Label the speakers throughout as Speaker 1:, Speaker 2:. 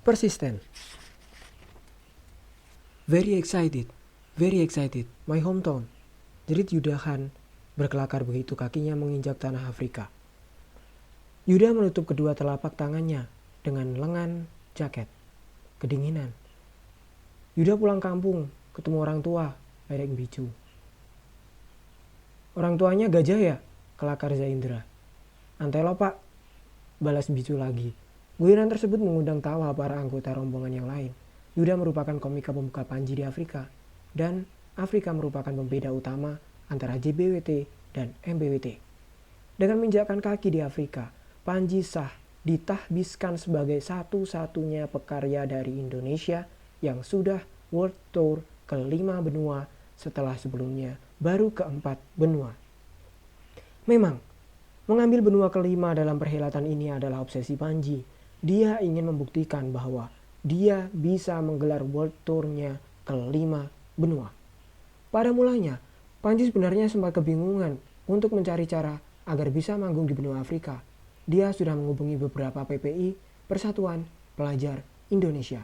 Speaker 1: Persisten. Very excited, my hometown. Jerit Yuda Khan berkelakar begitu kakinya menginjak tanah Afrika. Yuda menutup kedua telapak tangannya dengan lengan jaket. Kedinginan. Yuda pulang kampung, ketemu orang tua, ledek bicu. Orang tuanya gajah ya? Kelakar Zaindra. Antelo pak, balas bicu lagi. Guyonan tersebut mengundang tawa para anggota rombongan yang lain. Yuda merupakan komika pembuka Panji di Afrika, dan Afrika merupakan pembeda utama antara JBWT dan MBWT. Dengan menginjakkan kaki di Afrika, Panji sah ditahbiskan sebagai satu-satunya pekarya dari Indonesia yang sudah World Tour ke-5 benua setelah sebelumnya baru ke-4 benua. Memang, mengambil benua ke-5 dalam perhelatan ini adalah obsesi Panji. Dia ingin membuktikan bahwa dia bisa menggelar World Tour-nya ke-5 benua. Pada mulanya, Panji sebenarnya sempat kebingungan untuk mencari cara agar bisa manggung di benua Afrika. Dia sudah menghubungi beberapa PPI, Persatuan Pelajar Indonesia.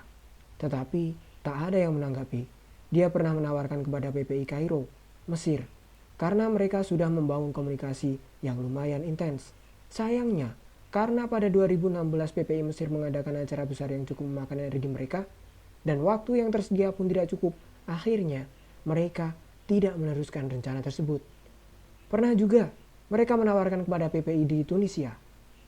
Speaker 1: Tetapi tak ada yang menanggapi. Dia pernah menawarkan kepada PPI Kairo, Mesir, karena mereka sudah membangun komunikasi yang lumayan intens. Sayangnya, karena pada 2016 PPI Mesir mengadakan acara besar yang cukup memakan energi mereka, dan waktu yang tersedia pun tidak cukup, akhirnya mereka tidak meneruskan rencana tersebut. Pernah juga mereka menawarkan kepada PPI di Tunisia.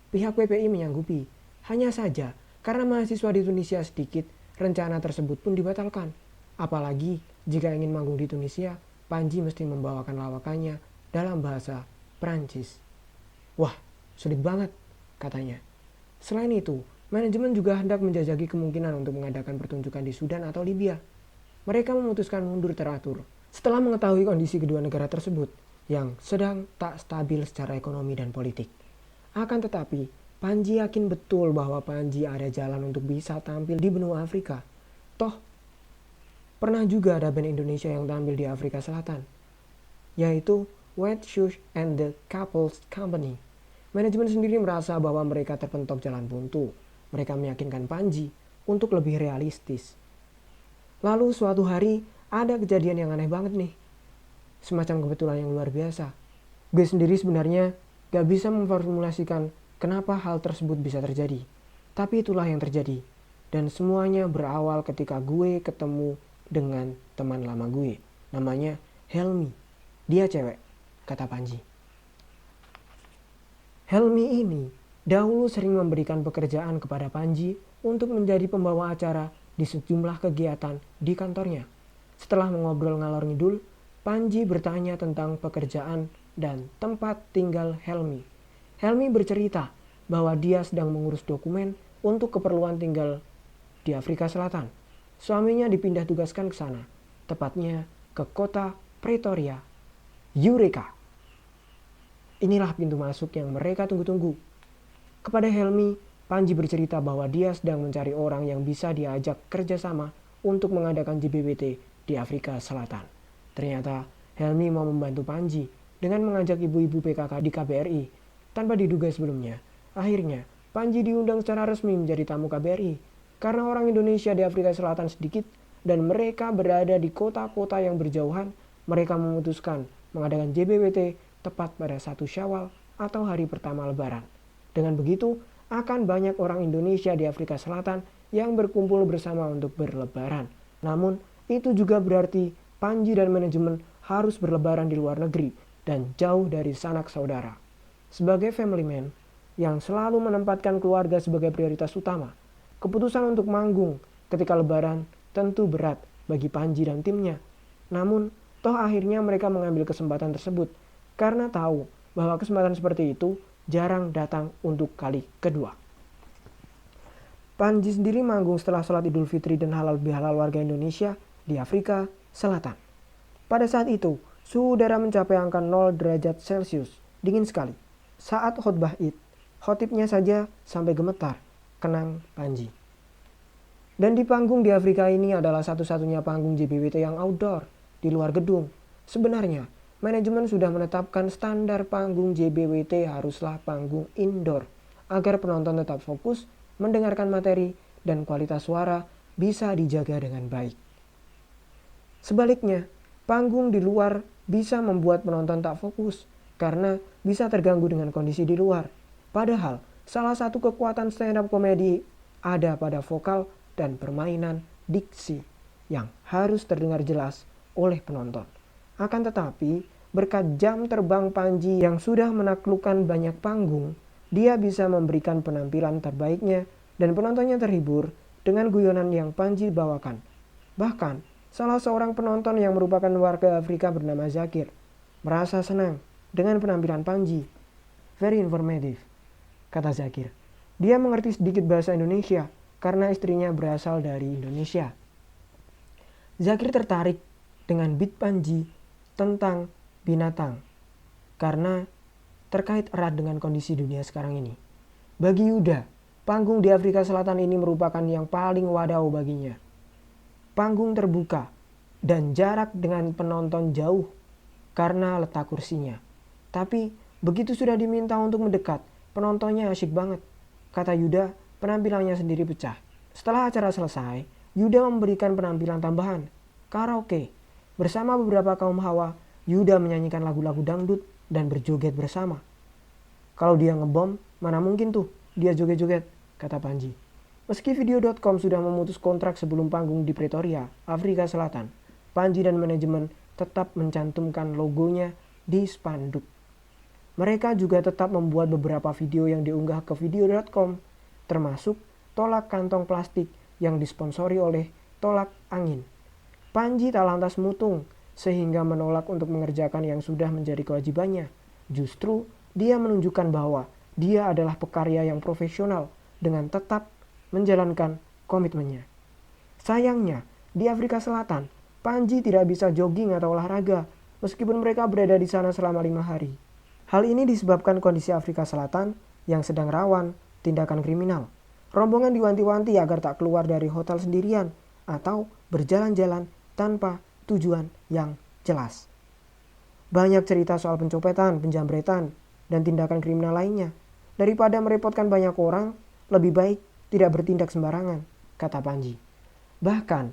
Speaker 1: Pihak PPI menyanggupi, hanya saja karena mahasiswa di Tunisia sedikit, rencana tersebut pun dibatalkan. Apalagi jika ingin manggung di Tunisia, Panji mesti membawakan lawakannya dalam bahasa Prancis. Wah, sulit banget, katanya. Selain itu, manajemen juga hendak menjajaki kemungkinan untuk mengadakan pertunjukan di Sudan atau Libya. Mereka memutuskan mundur teratur setelah mengetahui kondisi kedua negara tersebut yang sedang tak stabil secara ekonomi dan politik. Akan tetapi, Panji yakin betul bahwa Panji ada jalan untuk bisa tampil di benua Afrika. Toh, pernah juga ada band Indonesia yang tampil di Afrika Selatan, yaitu Wet Shoes and the Couples Company. Manajemen sendiri merasa bahwa mereka terpentok jalan buntu. Mereka meyakinkan Panji untuk lebih realistis. Lalu suatu hari ada kejadian yang aneh banget nih. Semacam kebetulan yang luar biasa. Gue sendiri sebenarnya gak bisa memformulasikan kenapa hal tersebut bisa terjadi. Tapi itulah yang terjadi. Dan semuanya berawal ketika gue ketemu dengan teman lama gue. Namanya Helmi. Dia cewek, kata Panji. Helmi ini dahulu sering memberikan pekerjaan kepada Panji untuk menjadi pembawa acara di sejumlah kegiatan di kantornya. Setelah mengobrol ngalor ngidul, Panji bertanya tentang pekerjaan dan tempat tinggal Helmi. Helmi bercerita bahwa dia sedang mengurus dokumen untuk keperluan tinggal di Afrika Selatan. Suaminya dipindah tugaskan ke sana, tepatnya ke kota Pretoria, Eureka. Inilah pintu masuk yang mereka tunggu-tunggu. Kepada Helmi, Panji bercerita bahwa dia sedang mencari orang yang bisa diajak kerjasama untuk mengadakan JBWT di Afrika Selatan. Ternyata Helmi mau membantu Panji dengan mengajak ibu-ibu PKK di KBRI tanpa diduga sebelumnya. Akhirnya, Panji diundang secara resmi menjadi tamu KBRI karena orang Indonesia di Afrika Selatan sedikit dan mereka berada di kota-kota yang berjauhan. Mereka memutuskan mengadakan JBWT tepat pada 1 Syawal atau hari pertama Lebaran. Dengan begitu, akan banyak orang Indonesia di Afrika Selatan yang berkumpul bersama untuk berlebaran. Namun, itu juga berarti Panji dan manajemen harus berlebaran di luar negeri dan jauh dari sanak saudara. Sebagai family man yang selalu menempatkan keluarga sebagai prioritas utama, keputusan untuk manggung ketika Lebaran tentu berat bagi Panji dan timnya. Namun, toh akhirnya mereka mengambil kesempatan tersebut karena tahu bahwa kesempatan seperti itu jarang datang untuk kali kedua. Panji sendiri manggung setelah sholat Idul Fitri dan halal bihalal warga Indonesia di Afrika Selatan. Pada saat itu, suhu udara mencapai angka 0 derajat Celcius, dingin sekali. Saat khutbah Id, khotibnya saja sampai gemetar, kenang Panji. Dan di panggung di Afrika ini adalah satu-satunya panggung JBWT yang outdoor, di luar gedung. Sebenarnya, manajemen sudah menetapkan standar panggung JBWT haruslah panggung indoor agar penonton tetap fokus mendengarkan materi dan kualitas suara bisa dijaga dengan baik. Sebaliknya, panggung di luar bisa membuat penonton tak fokus karena bisa terganggu dengan kondisi di luar. Padahal, salah satu kekuatan stand-up komedi ada pada vokal dan permainan diksi yang harus terdengar jelas oleh penonton. Akan tetapi, berkat jam terbang Panji yang sudah menaklukkan banyak panggung, dia bisa memberikan penampilan terbaiknya dan penontonnya terhibur dengan guyonan yang Panji bawakan. Bahkan, salah seorang penonton yang merupakan warga Afrika bernama Zakir merasa senang dengan penampilan Panji. Very informative, kata Zakir. Dia mengerti sedikit bahasa Indonesia karena istrinya berasal dari Indonesia. Zakir tertarik dengan beat Panji tentang binatang karena terkait erat dengan kondisi dunia sekarang ini. Bagi Yuda, panggung di Afrika Selatan ini merupakan yang paling wadaw baginya. Panggung terbuka dan jarak dengan penonton jauh karena letak kursinya. Tapi begitu sudah diminta untuk mendekat, penontonnya asyik banget. Kata Yuda, penampilannya sendiri pecah. Setelah acara selesai, Yuda memberikan penampilan tambahan, karaoke. Bersama beberapa kaum hawa, Yuda menyanyikan lagu-lagu dangdut dan berjoget bersama. Kalau dia ngebom, mana mungkin tuh dia joget-joget, kata Panji. Meski Video.com sudah memutus kontrak sebelum panggung di Pretoria, Afrika Selatan, Panji dan manajemen tetap mencantumkan logonya di spanduk. Mereka juga tetap membuat beberapa video yang diunggah ke Video.com, termasuk tolak kantong plastik yang disponsori oleh tolak angin. Panji tak lantas mutung sehingga menolak untuk mengerjakan yang sudah menjadi kewajibannya. Justru dia menunjukkan bahwa dia adalah pekarya yang profesional dengan tetap menjalankan komitmennya. Sayangnya, di Afrika Selatan, Panji tidak bisa jogging atau olahraga meskipun mereka berada di sana selama 5 hari. Hal ini disebabkan kondisi Afrika Selatan yang sedang rawan tindakan kriminal. Rombongan diwanti-wanti agar tak keluar dari hotel sendirian atau berjalan-jalan tanpa tujuan yang jelas. Banyak cerita soal pencopetan, penjambretan, dan tindakan kriminal lainnya. Daripada merepotkan banyak orang, lebih baik tidak bertindak sembarangan, kata Panji. Bahkan,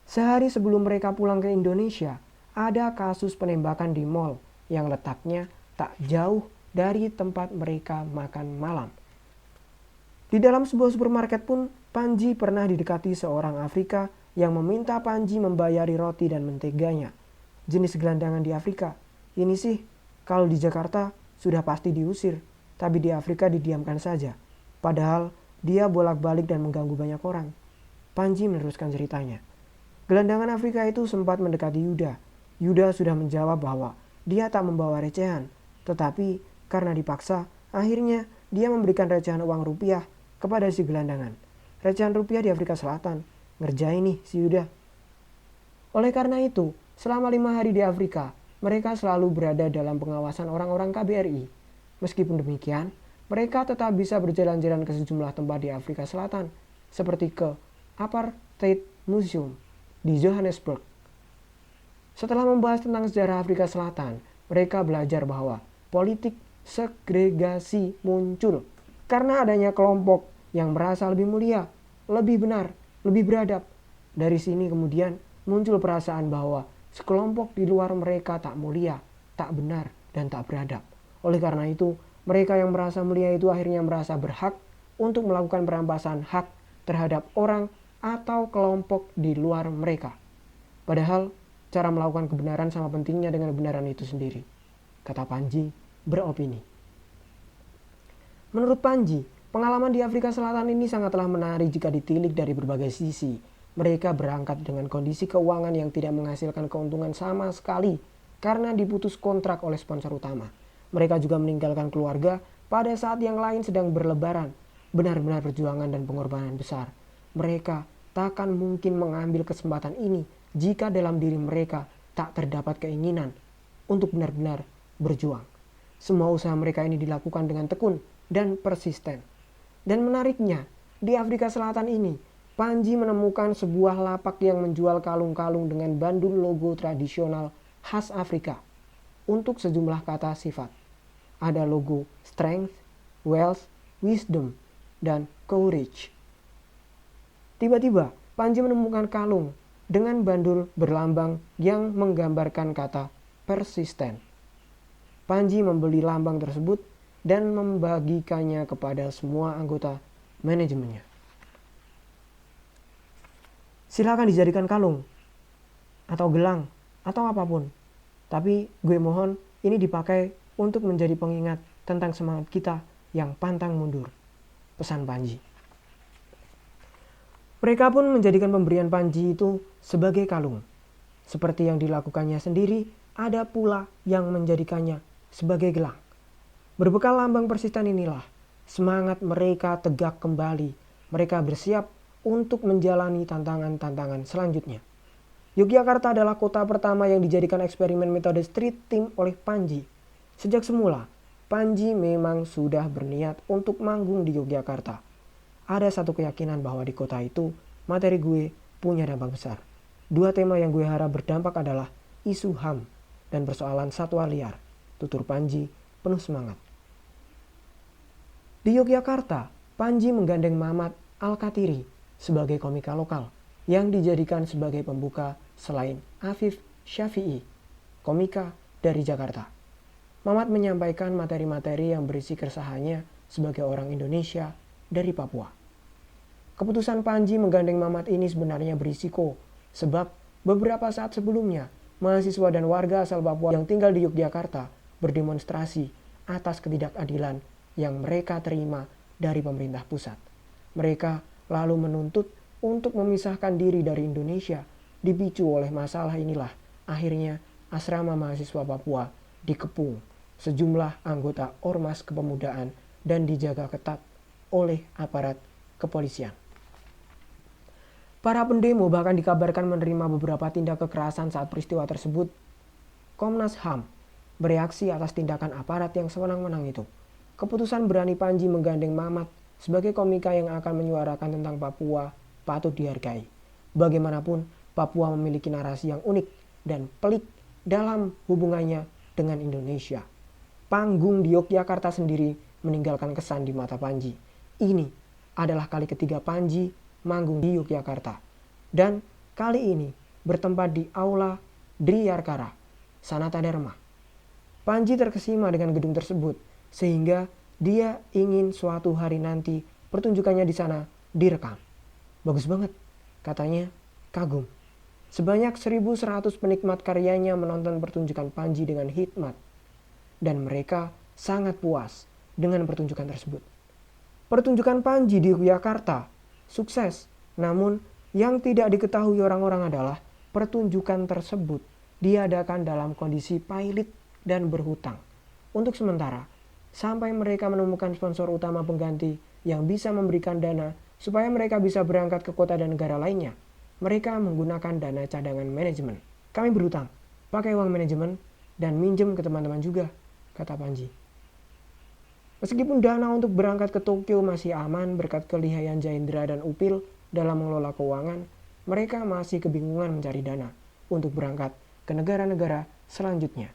Speaker 1: sehari sebelum mereka pulang ke Indonesia, ada kasus penembakan di mal yang letaknya tak jauh dari tempat mereka makan malam. Di dalam sebuah supermarket pun, Panji pernah didekati seorang Afrika yang meminta Panji membayari roti dan menteganya. Jenis gelandangan di Afrika. Ini sih, kalau di Jakarta sudah pasti diusir, tapi di Afrika didiamkan saja. Padahal dia bolak-balik dan mengganggu banyak orang. Panji meneruskan ceritanya. Gelandangan Afrika itu sempat mendekati Yuda. Yuda sudah menjawab bahwa dia tak membawa recehan. Tetapi karena dipaksa, akhirnya dia memberikan recehan uang rupiah kepada si gelandangan. Recehan rupiah di Afrika Selatan. Ngerjain nih si Yuda. Oleh karena itu, selama 5 hari di Afrika, mereka selalu berada dalam pengawasan orang-orang KBRI. Meskipun demikian, mereka tetap bisa berjalan-jalan ke sejumlah tempat di Afrika Selatan, seperti ke Apartheid Museum di Johannesburg. Setelah membahas tentang sejarah Afrika Selatan, mereka belajar bahwa politik segregasi muncul karena adanya kelompok yang merasa lebih mulia, lebih benar, lebih beradab. Dari sini kemudian muncul perasaan bahwa sekelompok di luar mereka tak mulia, tak benar, dan tak beradab. Oleh karena itu, mereka yang merasa mulia itu akhirnya merasa berhak untuk melakukan perampasan hak terhadap orang atau kelompok di luar mereka. Padahal, cara melakukan kebenaran sama pentingnya dengan kebenaran itu sendiri, kata Panji beropini. Menurut Panji, pengalaman di Afrika Selatan ini sangatlah menarik jika ditilik dari berbagai sisi. Mereka berangkat dengan kondisi keuangan yang tidak menghasilkan keuntungan sama sekali karena diputus kontrak oleh sponsor utama. Mereka juga meninggalkan keluarga pada saat yang lain sedang berlebaran. Benar-benar perjuangan dan pengorbanan besar. Mereka takkan mungkin mengambil kesempatan ini jika dalam diri mereka tak terdapat keinginan untuk benar-benar berjuang. Semua usaha mereka ini dilakukan dengan tekun dan persisten. Dan menariknya, di Afrika Selatan ini, Panji menemukan sebuah lapak yang menjual kalung-kalung dengan bandul logo tradisional khas Afrika untuk sejumlah kata sifat. Ada logo strength, wealth, wisdom, dan courage. Tiba-tiba Panji menemukan kalung dengan bandul berlambang yang menggambarkan kata persisten. Panji membeli lambang tersebut dan membagikannya kepada semua anggota manajemennya. Silakan dijadikan kalung atau gelang atau apapun. Tapi gue mohon ini dipakai untuk menjadi pengingat tentang semangat kita yang pantang mundur. Pesan Panji. Mereka pun menjadikan pemberian Panji itu sebagai kalung. Seperti yang dilakukannya sendiri, ada pula yang menjadikannya sebagai gelang. Berbekal lambang persisten inilah, semangat mereka tegak kembali. Mereka bersiap untuk menjalani tantangan-tantangan selanjutnya. Yogyakarta adalah kota pertama yang dijadikan eksperimen metode street team oleh Panji. Sejak semula, Panji memang sudah berniat untuk manggung di Yogyakarta. Ada satu keyakinan bahwa di kota itu, materi gue punya dampak besar. Dua tema yang gue harap berdampak adalah isu HAM dan persoalan satwa liar. Tutur Panji penuh semangat. Di Yogyakarta, Panji menggandeng Mamat Al-Katiri sebagai komika lokal yang dijadikan sebagai pembuka selain Afif Syafi'i, komika dari Jakarta. Mamat menyampaikan materi-materi yang berisi keresahannya sebagai orang Indonesia dari Papua. Keputusan Panji menggandeng Mamat ini sebenarnya berisiko, sebab beberapa saat sebelumnya, mahasiswa dan warga asal Papua yang tinggal di Yogyakarta berdemonstrasi atas ketidakadilan yang mereka terima dari pemerintah pusat. Mereka lalu menuntut untuk memisahkan diri dari Indonesia. Dipicu oleh masalah inilah, akhirnya asrama mahasiswa Papua dikepung sejumlah anggota Ormas Kepemudaan dan dijaga ketat oleh aparat kepolisian. Para pendemo bahkan dikabarkan menerima beberapa tindak kekerasan saat peristiwa tersebut. Komnas HAM bereaksi atas tindakan aparat yang sewenang-wenang itu. Keputusan berani Panji menggandeng Mamat sebagai komika yang akan menyuarakan tentang Papua patut dihargai. Bagaimanapun, Papua memiliki narasi yang unik dan pelik dalam hubungannya dengan Indonesia. Panggung di Yogyakarta sendiri meninggalkan kesan di mata Panji. Ini adalah kali ketiga Panji manggung di Yogyakarta. Dan kali ini bertempat di Aula Driyarkara, Sanata Dharma. Panji terkesima dengan gedung tersebut, sehingga dia ingin suatu hari nanti pertunjukannya di sana direkam. Bagus banget, katanya kagum. Sebanyak 1.100 penikmat karyanya menonton pertunjukan Panji dengan hikmat. Dan mereka sangat puas dengan pertunjukan tersebut. Pertunjukan Panji di Yogyakarta sukses, namun yang tidak diketahui orang-orang adalah pertunjukan tersebut diadakan dalam kondisi pailit dan berhutang. Untuk sementara, sampai mereka menemukan sponsor utama pengganti yang bisa memberikan dana supaya mereka bisa berangkat ke kota dan negara lainnya. Mereka menggunakan dana cadangan manajemen. Kami berhutang, pakai uang manajemen, dan minjem ke teman-teman juga, kata Panji. Meskipun dana untuk berangkat ke Tokyo masih aman berkat kelihayan Jaindra dan Upil dalam mengelola keuangan, mereka masih kebingungan mencari dana untuk berangkat ke negara-negara selanjutnya.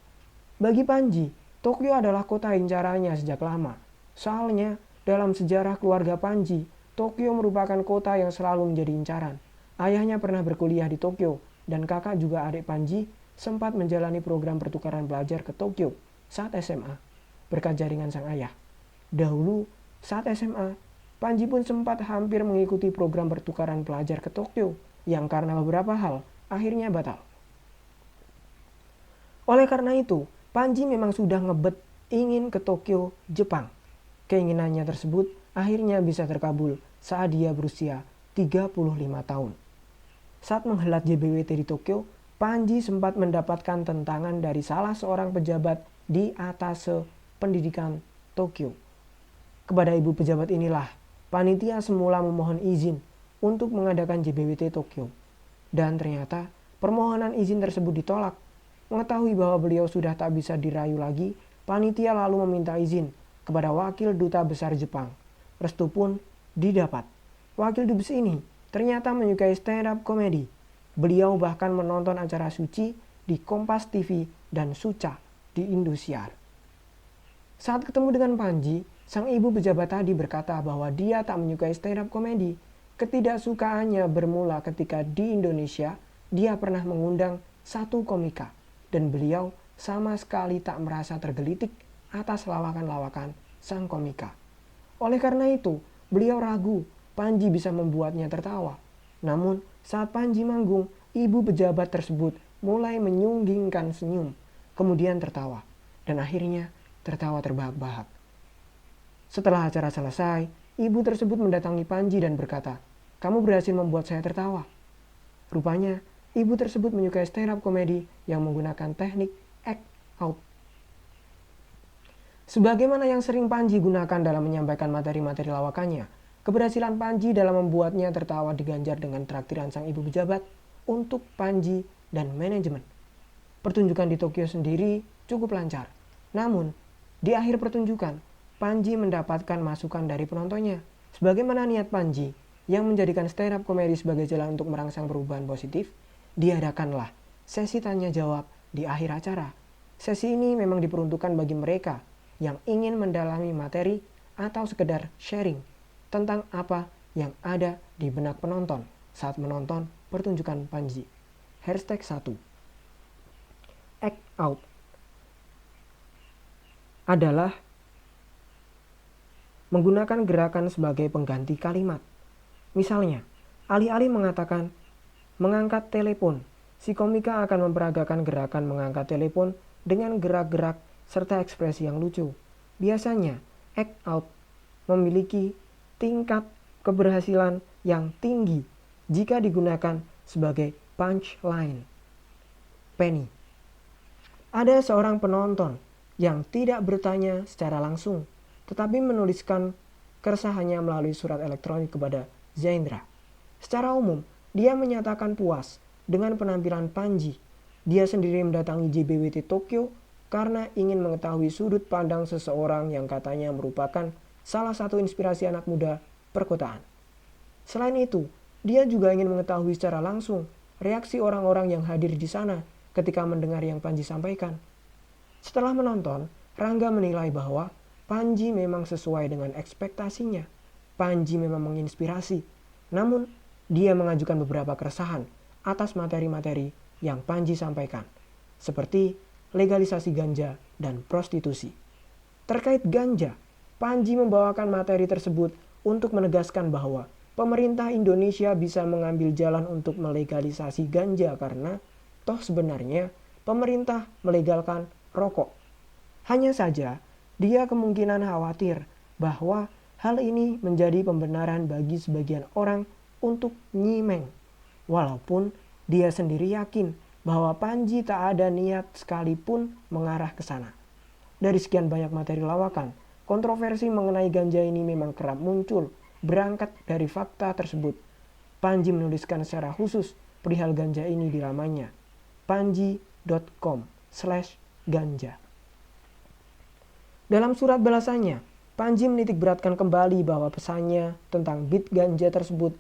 Speaker 1: Bagi Panji, Tokyo adalah kota incarannya sejak lama. Soalnya, dalam sejarah keluarga Panji, Tokyo merupakan kota yang selalu menjadi incaran. Ayahnya pernah berkuliah di Tokyo, dan kakak juga adik Panji sempat menjalani program pertukaran pelajar ke Tokyo saat SMA, berkat jaringan sang ayah. Dahulu, saat SMA, Panji pun sempat hampir mengikuti program pertukaran pelajar ke Tokyo, yang karena beberapa hal akhirnya batal. Oleh karena itu, Panji memang sudah ngebet ingin ke Tokyo, Jepang. Keinginannya tersebut akhirnya bisa terkabul saat dia berusia 35 tahun. Saat menghelat JBWT di Tokyo, Panji sempat mendapatkan tentangan dari salah seorang pejabat di Atase Pendidikan Tokyo. Kepada ibu pejabat inilah, panitia semula memohon izin untuk mengadakan JBWT Tokyo. Dan ternyata permohonan izin tersebut ditolak. Mengetahui bahwa beliau sudah tak bisa dirayu lagi, panitia lalu meminta izin kepada wakil duta besar Jepang. Restu pun didapat. Wakil dubes ini ternyata menyukai stand-up komedi. Beliau bahkan menonton acara Suci di Kompas TV dan Suca di Indosiar. Saat ketemu dengan Panji, sang ibu pejabat tadi berkata bahwa dia tak menyukai stand-up komedi Ketidaksukaannya bermula ketika di Indonesia dia pernah mengundang satu komika dan beliau sama sekali tak merasa tergelitik atas lawakan-lawakan sang komika. Oleh karena itu, beliau ragu Panji bisa membuatnya tertawa. Namun, saat Panji manggung, ibu pejabat tersebut mulai menyunggingkan senyum, kemudian tertawa, dan akhirnya tertawa terbahak-bahak. Setelah acara selesai, ibu tersebut mendatangi Panji dan berkata, "Kamu berhasil membuat saya tertawa." Rupanya, ibu tersebut menyukai stand up komedi yang menggunakan teknik act out. Sebagaimana yang sering Panji gunakan dalam menyampaikan materi-materi lawakannya, keberhasilan Panji dalam membuatnya tertawa diganjar dengan traktiran sang ibu pejabat untuk Panji dan manajemen. Pertunjukan di Tokyo sendiri cukup lancar. Namun, di akhir pertunjukan, Panji mendapatkan masukan dari penontonnya. Sebagaimana niat Panji yang menjadikan stand up komedi sebagai jalan untuk merangsang perubahan positif, diadakanlah sesi tanya jawab di akhir acara. Sesi ini memang diperuntukkan bagi mereka yang ingin mendalami materi atau sekedar sharing tentang apa yang ada di benak penonton saat menonton pertunjukan Panji. #1 Act out adalah menggunakan gerakan sebagai pengganti kalimat. Misalnya, alih-alih mengatakan mengangkat telepon, si komika akan memperagakan gerakan mengangkat telepon dengan gerak-gerak serta ekspresi yang lucu. Biasanya, act out memiliki tingkat keberhasilan yang tinggi jika digunakan sebagai punchline. Penny. Ada seorang penonton yang tidak bertanya secara langsung, tetapi menuliskan keresahannya melalui surat elektronik kepada Zaindra. Secara umum, dia menyatakan puas dengan penampilan Panji. Dia sendiri mendatangi JBWT Tokyo karena ingin mengetahui sudut pandang seseorang yang katanya merupakan salah satu inspirasi anak muda perkotaan. Selain itu, dia juga ingin mengetahui secara langsung reaksi orang-orang yang hadir di sana ketika mendengar yang Panji sampaikan. Setelah menonton, Rangga menilai bahwa Panji memang sesuai dengan ekspektasinya. Panji memang menginspirasi, namun dia mengajukan beberapa keresahan atas materi-materi yang Panji sampaikan, seperti legalisasi ganja dan prostitusi. Terkait ganja, Panji membawakan materi tersebut untuk menegaskan bahwa pemerintah Indonesia bisa mengambil jalan untuk melegalisasi ganja karena toh sebenarnya pemerintah melegalkan rokok. Hanya saja, dia kemungkinan khawatir bahwa hal ini menjadi pembenaran bagi sebagian orang untuk nyimeng. Walaupun dia sendiri yakin bahwa Panji tak ada niat sekalipun mengarah ke sana. Dari sekian banyak materi lawakan, kontroversi mengenai ganja ini memang kerap muncul. Berangkat dari fakta tersebut, Panji menuliskan secara khusus perihal ganja ini di lamannya, panji.com/ganja. Dalam surat balasannya, Panji menitikberatkan kembali bahwa pesannya tentang bit ganja tersebut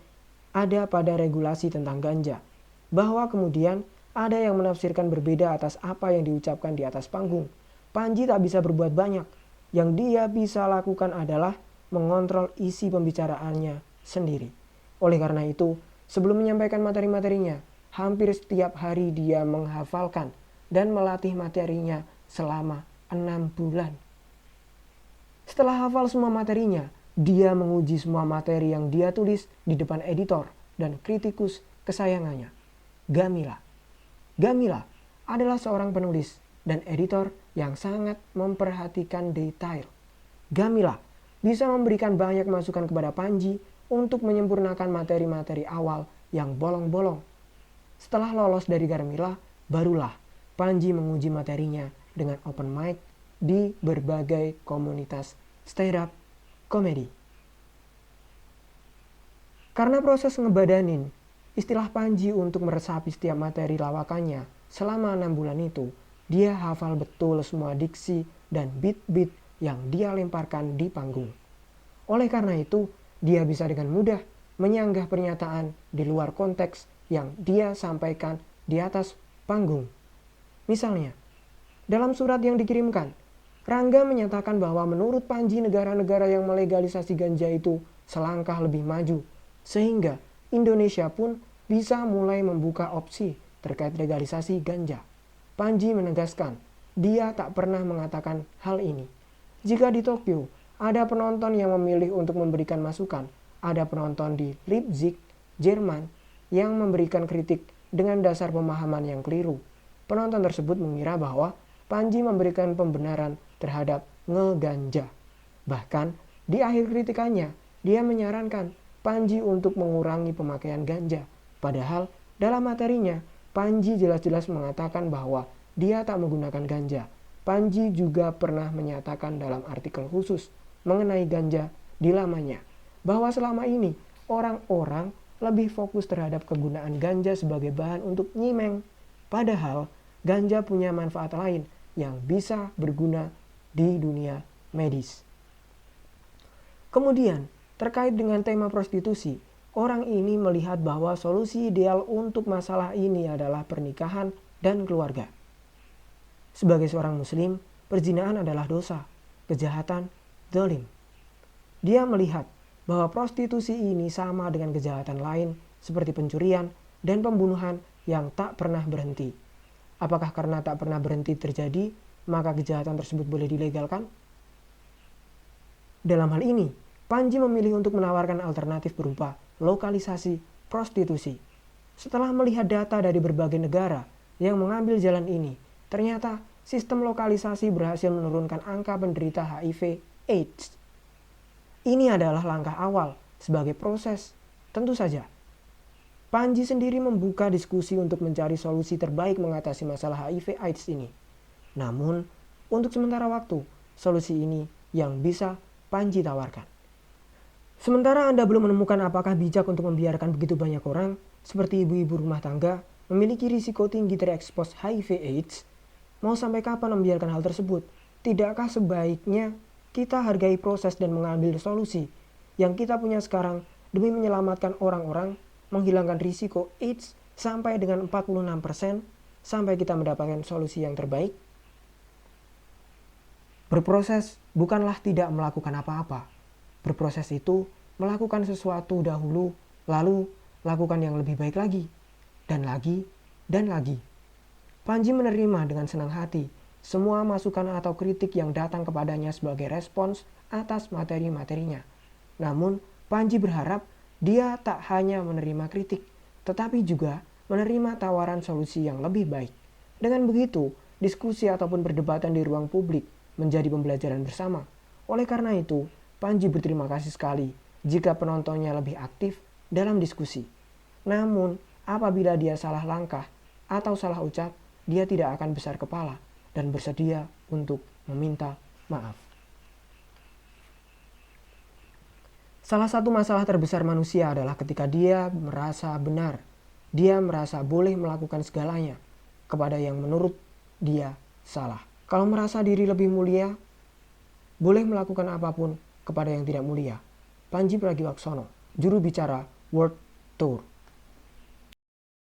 Speaker 1: ada pada regulasi tentang ganja, bahwa kemudian ada yang menafsirkan berbeda atas apa yang diucapkan di atas panggung. Panji tak bisa berbuat banyak. Yang dia bisa lakukan adalah mengontrol isi pembicaraannya sendiri. Oleh karena itu, sebelum menyampaikan materi-materinya, hampir setiap hari dia menghafalkan dan melatih materinya selama 6 bulan. Setelah hafal semua materinya, dia menguji semua materi yang dia tulis di depan editor dan kritikus kesayangannya, Gamila. Gamila adalah seorang penulis dan editor yang sangat memperhatikan detail. Gamila bisa memberikan banyak masukan kepada Panji untuk menyempurnakan materi-materi awal yang bolong-bolong. Setelah lolos dari Gamila, barulah Panji menguji materinya dengan open mic di berbagai komunitas stand up komedi. Karena proses ngebadanin istilah Panji untuk meresapi setiap materi lawakannya selama 6 bulan itu, dia hafal betul semua diksi dan beat-beat yang dia lemparkan di panggung. Oleh karena itu, dia bisa dengan mudah menyanggah pernyataan di luar konteks yang dia sampaikan di atas panggung. Misalnya, dalam surat yang dikirimkan, Rangga menyatakan bahwa menurut Panji negara-negara yang melegalisasi ganja itu selangkah lebih maju Sehingga Indonesia pun bisa mulai membuka opsi terkait legalisasi ganja. Panji menegaskan, dia tak pernah mengatakan hal ini. Jika di Tokyo ada penonton yang memilih untuk memberikan masukan, ada penonton di Leipzig, Jerman, yang memberikan kritik dengan dasar pemahaman yang keliru. Penonton tersebut mengira bahwa Panji memberikan pembenaran terhadap ngeganja. Bahkan di akhir kritikannya, dia menyarankan Panji untuk mengurangi pemakaian ganja. Padahal dalam materinya, Panji jelas-jelas mengatakan bahwa dia tak menggunakan ganja. Panji juga pernah menyatakan dalam artikel khusus mengenai ganja di lamanya, bahwa selama ini orang-orang lebih fokus terhadap kegunaan ganja sebagai bahan untuk nyimeng. Padahal ganja punya manfaat lain yang bisa berguna di dunia medis. Kemudian, terkait dengan tema prostitusi, orang ini melihat bahwa solusi ideal untuk masalah ini adalah pernikahan dan keluarga. Sebagai seorang muslim, perzinahan adalah dosa, kejahatan, zalim. Dia melihat bahwa prostitusi ini sama dengan kejahatan lain seperti pencurian dan pembunuhan yang tak pernah berhenti. Apakah karena tak pernah berhenti terjadi, maka kejahatan tersebut boleh dilegalkan? Dalam hal ini, Panji memilih untuk menawarkan alternatif berupa lokalisasi prostitusi. Setelah melihat data dari berbagai negara yang mengambil jalan ini, ternyata sistem lokalisasi berhasil menurunkan angka penderita HIV/AIDS. Ini adalah langkah awal sebagai proses. Tentu saja, Panji sendiri membuka diskusi untuk mencari solusi terbaik mengatasi masalah HIV/AIDS ini. Namun, untuk sementara waktu, solusi ini yang bisa Panji tawarkan. Sementara Anda belum menemukan apakah bijak untuk membiarkan begitu banyak orang, seperti ibu-ibu rumah tangga, memiliki risiko tinggi terekspos HIV/AIDS, mau sampai kapan membiarkan hal tersebut? Tidakkah sebaiknya kita hargai proses dan mengambil solusi yang kita punya sekarang demi menyelamatkan orang-orang, menghilangkan risiko AIDS sampai dengan 46% sampai kita mendapatkan solusi yang terbaik? Berproses bukanlah tidak melakukan apa-apa. Berproses itu melakukan sesuatu dahulu, lalu lakukan yang lebih baik lagi, dan lagi, dan lagi. Panji menerima dengan senang hati semua masukan atau kritik yang datang kepadanya sebagai respons atas materi-materinya. Namun, Panji berharap dia tak hanya menerima kritik, tetapi juga menerima tawaran solusi yang lebih baik. Dengan begitu, diskusi ataupun perdebatan di ruang publik menjadi pembelajaran bersama. Oleh karena itu, Panji berterima kasih sekali jika penontonnya lebih aktif dalam diskusi. Namun, apabila dia salah langkah atau salah ucap, dia tidak akan besar kepala dan bersedia untuk meminta maaf. Salah satu masalah terbesar manusia adalah ketika dia merasa benar. Dia merasa boleh melakukan segalanya kepada yang menurut dia salah. Kalau merasa diri lebih mulia, boleh melakukan apapun kepada yang tidak mulia. Panji Pragiwaksono, juru bicara World Tour.